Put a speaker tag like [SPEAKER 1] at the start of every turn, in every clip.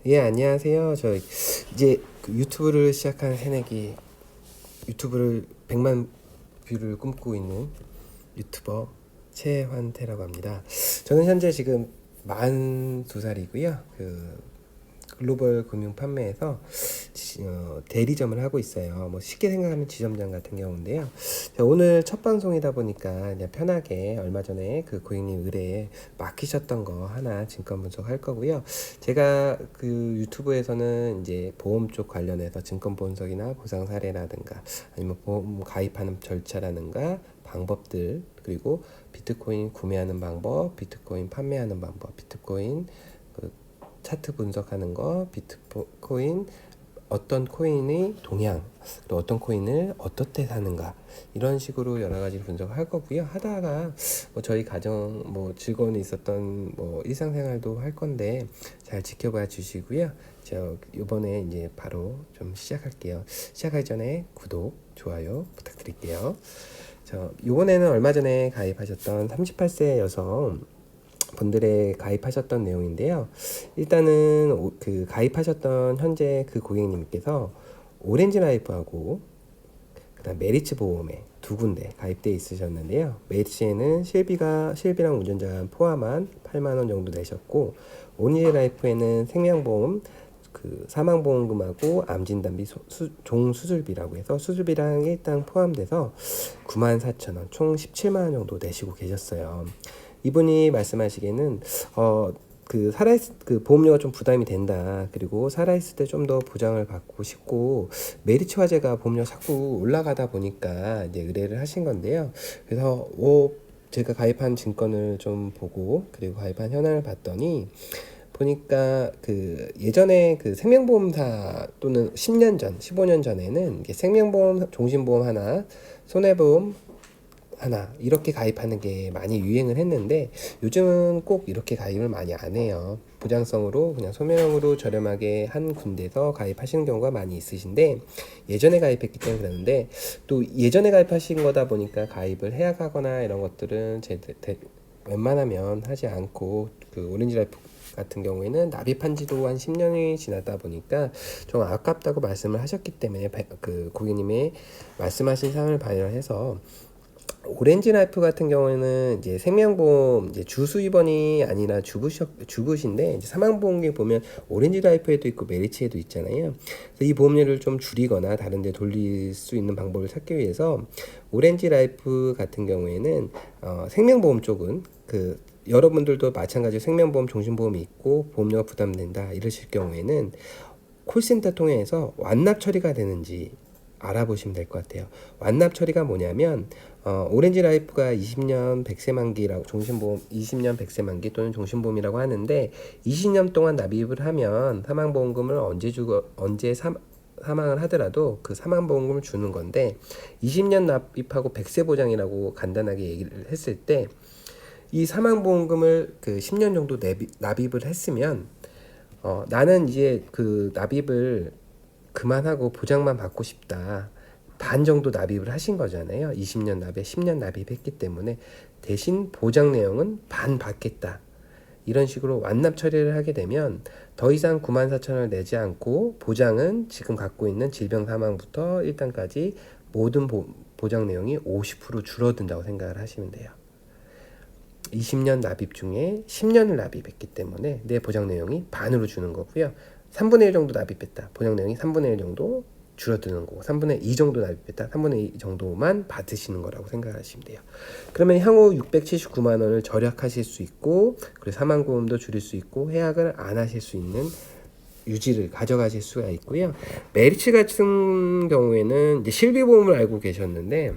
[SPEAKER 1] 예, 안녕하세요. 저 이제 그 유튜브를 시작한 새내기, 유튜브를 100만 뷰를 꿈꾸고 있는 유튜버 최환태라고 합니다. 저는 현재 지금 42살이고요. 글로벌 금융 판매에서 대리점을 하고 있어요. 뭐 쉽게 생각하면 지점장 같은 경우인데요. 자, 오늘 첫 방송이다 보니까 그냥 편하게 얼마 전에 그 고객님 의뢰에 맡기셨던 거 하나 증권 분석할 거고요. 제가 그 유튜브에서는 이제 보험 쪽 관련해서 증권 분석이나 보상 사례라든가 아니면 보험 가입하는 절차라든가 방법들, 그리고 비트코인 구매하는 방법, 비트코인 판매하는 방법, 비트코인 그 차트 분석하는 거, 비트코인 어떤 코인의 동향, 또 어떤 코인을 어떻게 사는가, 이런 식으로 여러 가지 분석을 할 거고요. 하다가 뭐 저희 가정 뭐 즐거움이 있었던 뭐 일상생활도 할 건데 잘 지켜봐 주시고요. 저 이번에 이제 바로 좀 시작할게요. 시작하기 전에 구독, 좋아요 부탁드릴게요. 저 이번에는 얼마 전에 가입하셨던 38세 여성 분들의 가입하셨던 내용인데요. 일단은 그 가입하셨던 현재 그 고객님께서 오렌지 라이프하고 그다음 메리츠 보험에 두 군데 가입돼 있으셨는데요. 메리츠에는 실비랑 운전자 포함한 8만 원 정도 내셨고, 오렌지 라이프에는 생명보험 그 사망보험금하고 암진단비 종수술비라고 해서 수술비랑 일당 포함돼서 94,000원, 총 17만 원 정도 내시고 계셨어요. 이분이 말씀하시기에는 그 보험료가 좀 부담이 된다. 그리고 살아있을 때 좀 더 보장을 받고 싶고, 메리츠 화재가 보험료 자꾸 올라가다 보니까 이제 의뢰를 하신 건데요. 그래서 제가 가입한 증권을 좀 보고, 그리고 가입한 현황을 봤더니 보니까 그 예전에 그 생명보험사 또는 10년 전, 15년 전에는 이게 생명보험, 종신보험 하나, 손해보험 하나 이렇게 가입하는 게 많이 유행을 했는데, 요즘은 꼭 이렇게 가입을 많이 안 해요. 보장성으로 그냥 소명으로 저렴하게 한 군데서 가입하시는 경우가 많이 있으신데, 예전에 가입했기 때문에 그러는데, 또 예전에 가입하신 거다 보니까 가입을 해약 하거나 이런 것들은 웬만하면 하지 않고, 그 오렌지 라이프 같은 경우에는 납입한 지도 한 10년이 지났다 보니까 좀 아깝다고 말씀을 하셨기 때문에 그 고객님의 말씀하신 사항을 반영해서, 오렌지 라이프 같은 경우에는 이제 생명보험 이제 주수 입원이 아니라 주부신데, 이제 사망보험에 보면 오렌지 라이프에도 있고 메리츠에도 있잖아요. 그래서 이 보험료를 좀 줄이거나 다른 데 돌릴 수 있는 방법을 찾기 위해서, 오렌지 라이프 같은 경우에는 생명보험 쪽은 그 여러분들도 마찬가지로 생명보험, 종신보험이 있고 보험료가 부담된다 이러실 경우에는 콜센터 통해서 완납 처리가 되는지 알아보시면 될 것 같아요. 완납 처리가 뭐냐면 오렌지 라이프가 20년 100세 만기라고, 종신보험 20년 100세 만기 또는 종신보험이라고 하는데, 20년 동안 납입을 하면 사망보험금을 언제 사망을 하더라도 그 사망보험금을 주는 건데, 20년 납입하고 100세 보장이라고 간단하게 얘기를 했을 때, 이 사망보험금을 그 10년 정도 납입을 했으면 나는 이제 그 납입을 그만하고 보장만 받고 싶다. 반 정도 납입을 하신 거잖아요. 20년 납입에 10년 납입했기 때문에 대신 보장 내용은 반 받겠다. 이런 식으로 완납 처리를 하게 되면 더 이상 94,000원을 내지 않고, 보장은 지금 갖고 있는 질병 사망부터 일단까지 모든 보장 내용이 50% 줄어든다고 생각을 하시면 돼요. 20년 납입 중에 10년을 납입했기 때문에 내 보장 내용이 반으로 주는 거고요. 3분의 1 정도 납입했다. 보장 내용이 3분의 1 정도 줄어드는 거고, 3분의 2 정도 납입했다. 3분의 2 정도만 받으시는 거라고 생각하시면 돼요. 그러면 향후 679만 원을 절약하실 수 있고, 그리고 사망보험도 줄일 수 있고, 해약을 안 하실 수 있는 유지를 가져가실 수가 있고요. 메리츠 같은 경우에는 이제 실비보험을 알고 계셨는데,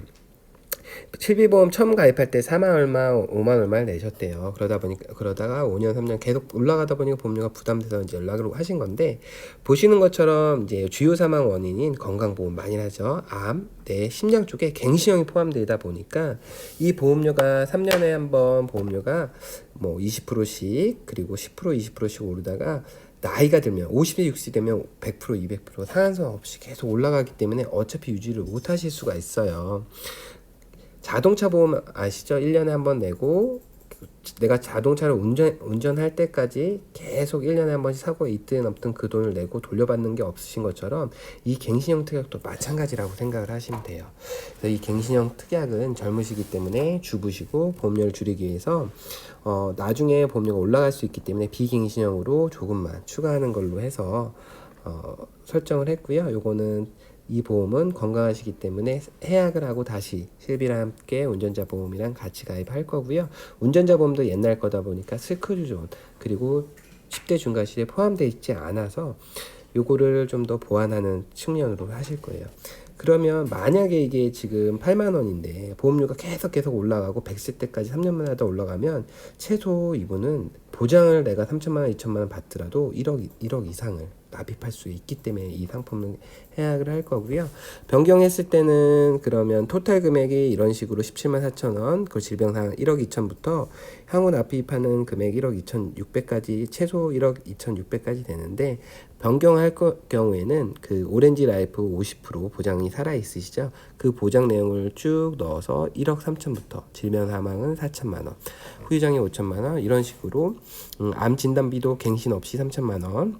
[SPEAKER 1] 실비보험 처음 가입할 때 4만 얼마, 5만 얼마를 내셨대요. 그러다가 5년, 3년 계속 올라가다 보니까 보험료가 부담돼서 이제 연락을 하신 건데, 보시는 것처럼 이제 주요 사망 원인인 건강보험 많이 하죠. 암, 뇌, 심장 쪽에 갱신형이 포함되다 보니까 이 보험료가 3년에 한 번 보험료가 뭐 20%씩, 그리고 10%, 20%씩 오르다가 나이가 들면 50세, 60세 되면 100%, 200% 상한선 없이 계속 올라가기 때문에 어차피 유지를 못 하실 수가 있어요. 자동차 보험 아시죠? 1년에 한 번 내고 내가 자동차를 운전할 때까지 계속 1년에 한 번씩 사고가 있든 없든 그 돈을 내고 돌려받는 게 없으신 것처럼 이 갱신형 특약도 마찬가지라고 생각을 하시면 돼요. 그래서 이 갱신형 특약은 젊으시기 때문에 주부시고 보험료를 줄이기 위해서 나중에 보험료가 올라갈 수 있기 때문에 비갱신형으로 조금만 추가하는 걸로 해서 설정을 했고요. 요거는 이 보험은 건강하시기 때문에 해약을 하고 다시 실비랑 함께 운전자 보험이랑 같이 가입할 거고요. 운전자 보험도 옛날 거다 보니까 스크류존 그리고 10대 중과실에 포함되어 있지 않아서 요거를 좀 더 보완하는 측면으로 하실 거예요. 그러면 만약에 이게 지금 8만 원인데 보험료가 계속 올라가고 100세 때까지 3년마다 올라가면 최소 이분은 보장을 내가 3천만 원, 2천만 원 받더라도 1억 이상을 납입할 수 있기 때문에 이 상품은 해약을 할 거고요. 변경했을 때는 그러면 토탈 금액이 이런 식으로 17만 4천 원, 그 질병상 1억 2천부터 향후 납입하는 금액 1억 2,600까지 최소 1억 2,600까지 되는데 변경할 경우에는 그 오렌지 라이프 50% 보장이 살아 있으시죠? 그 보장 내용을 쭉 넣어서 1억 3천부터 질병 사망은 4천만 원, 후유장애 5천만 원 이런 식으로 암 진단비도 갱신 없이 3천만 원.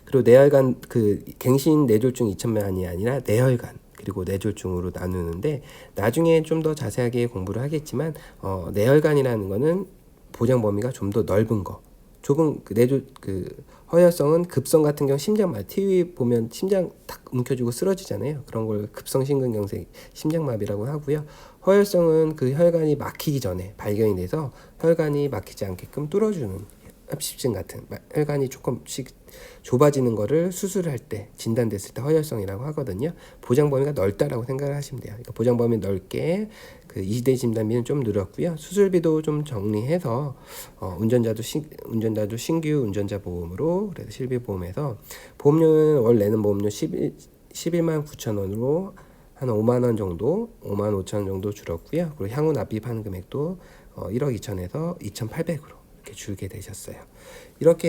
[SPEAKER 1] 그리고 뇌혈관 그 갱신 뇌졸중 2천만 원이 아니라 뇌혈관 그리고 뇌졸중으로 나누는데 나중에 좀 더 자세하게 공부를 하겠지만 뇌혈관이라는 거는 보장 범위가 좀 더 넓은 거. 좁은 허혈성은 급성 같은 경우 심장마비 TV 보면 심장 탁 움켜쥐고 쓰러지잖아요. 그런 걸 급성심근경색 심장마비라고 하고요. 허혈성은 그 혈관이 막히기 전에 발견이 돼서 혈관이 막히지 않게끔 뚫어주는 합십증 같은 혈관이 조금씩 좁아지는 거를 수술할 때 진단됐을 때 허혈성이라고 하거든요. 보장 범위가 넓다라고 생각을 하시면 돼요. 그러니까 보장 범위 넓게 그 2대 진단비는 좀 늘었고요. 수술비도 좀 정리해서 운전자도 신규 운전자 보험으로 그래서 실비 보험에서 보험료는 월 내는 보험료 11만 9천 원으로 한 5만 원 정도, 5만 5천 원 정도 줄었고요. 그리고 향후 납입하는 금액도 1억 2천에서 2,800으로 이렇게 줄게 되셨어요. 이렇게